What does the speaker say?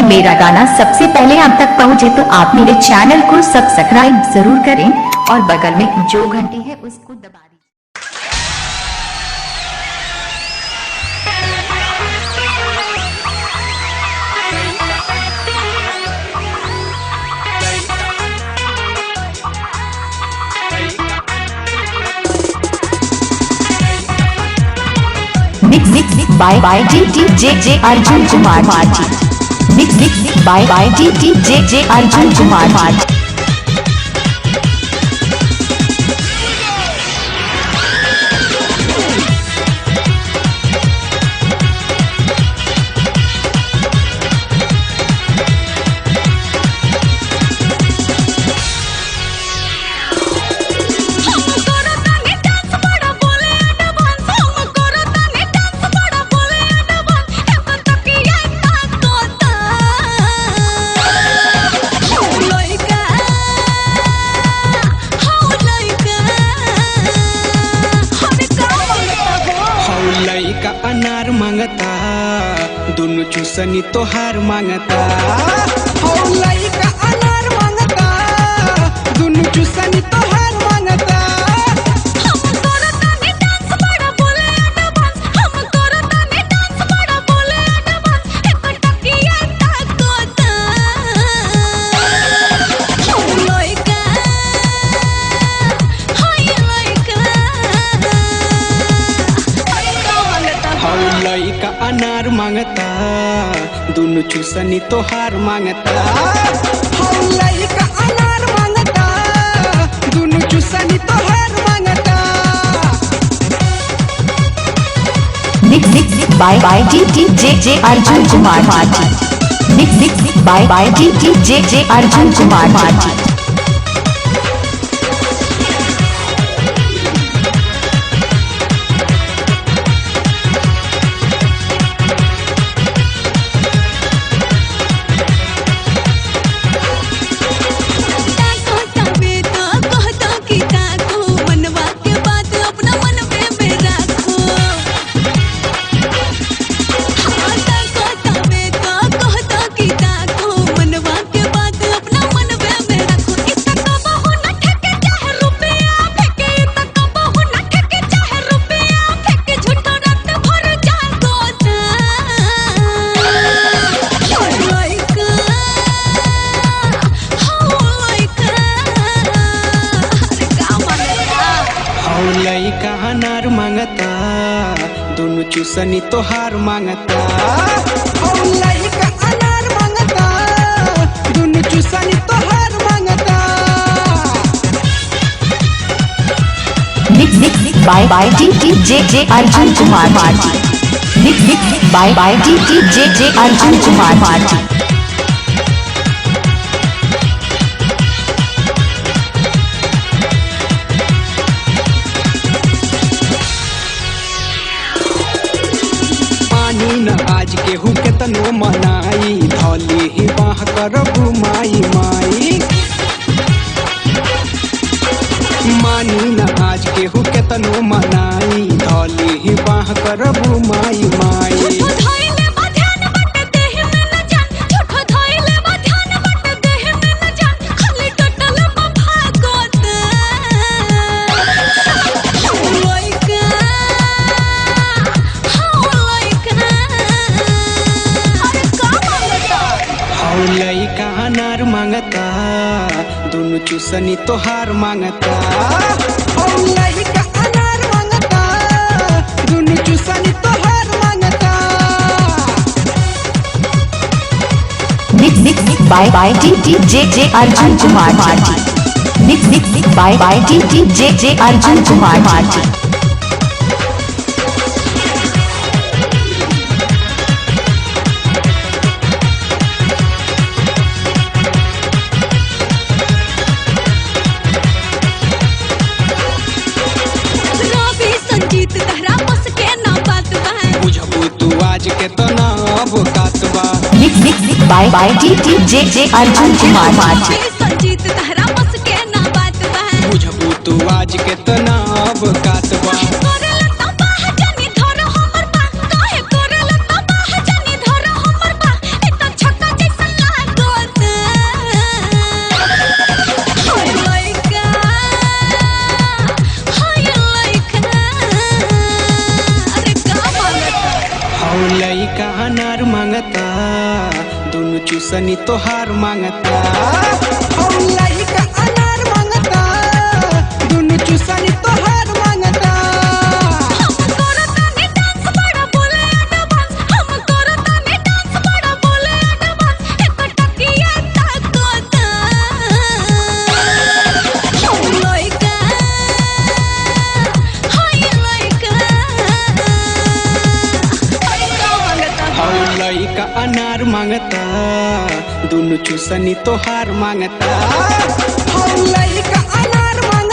कि मेरा गाना सबसे पहले आप तक पहुंचे तो आप मेरे चैनल को सब्सक्राइब जरूर करें और बगल में जो घंटी है उसको दबा दें। Mix by DJ Arjun Kumar ji. Mix by DJ Arjun Kumar ji. अनार मांगता दोनों चूसनी तोहार मांगता। हो लइका अनार मांगता दोनों चूसनी तोहार मांगता। हम करतानी डांस बड़ा बोले एडवांस। हम करतानी डांस बड़ा बोले एडवांस। एक टकिया ताकोता। हो लइका हाय लइका हो लइका अनार मांगता दोनों चूसनी तोहार मांगता। हो लइका अनार मांगता दोनों चूसनी तोहार मांगता। Mix by DJ Arjun Kumar ji. Mix by DJ Arjun Kumar ji. लइका अनार मांगता दोनों चूसनी तोहार मांगता। हो लइका अनार मांगता दोनों चूसनी तोहार मांगता। Mix by DJ Arjun Kumar ji. Mix by DJ Arjun Kumar ji. आज केहू के तनो मनाई धौली ही बाह करबू माई माई। मानी न आज केहू के तनो मनाई धौली ही बाह करबू माई माई। लइका अनार मांगता दोनों चूसनी तोहार मांगता। हो लइका अनार मांगता दोनों चूसनी तोहार मांगता। Mix by DJ Arjun Kumar ji. Mix by DJ Arjun Kumar ji. आज के तो ना अब कातबा। Mix by DJ Arjun Kumar ji. Sanjeet तहरा बस के ना बात बा। बुझबू तू आज के तो ना अब कातबा। छक्का मांगता दोनों चूसनी तोहार मांगता हौ लइका अनार मांगता दोनों चूसनी तोहार मांगता हम करतानी डांस बड़ा बोले एडवांस हम करतानी डांस बड़ा बोले एडवांस एक टकिया ताकोता हम लइका हाय लइका हौ लइका अनार मांगता दोनों चूसनी तोहार मांगता हौ लइका अनार मांगता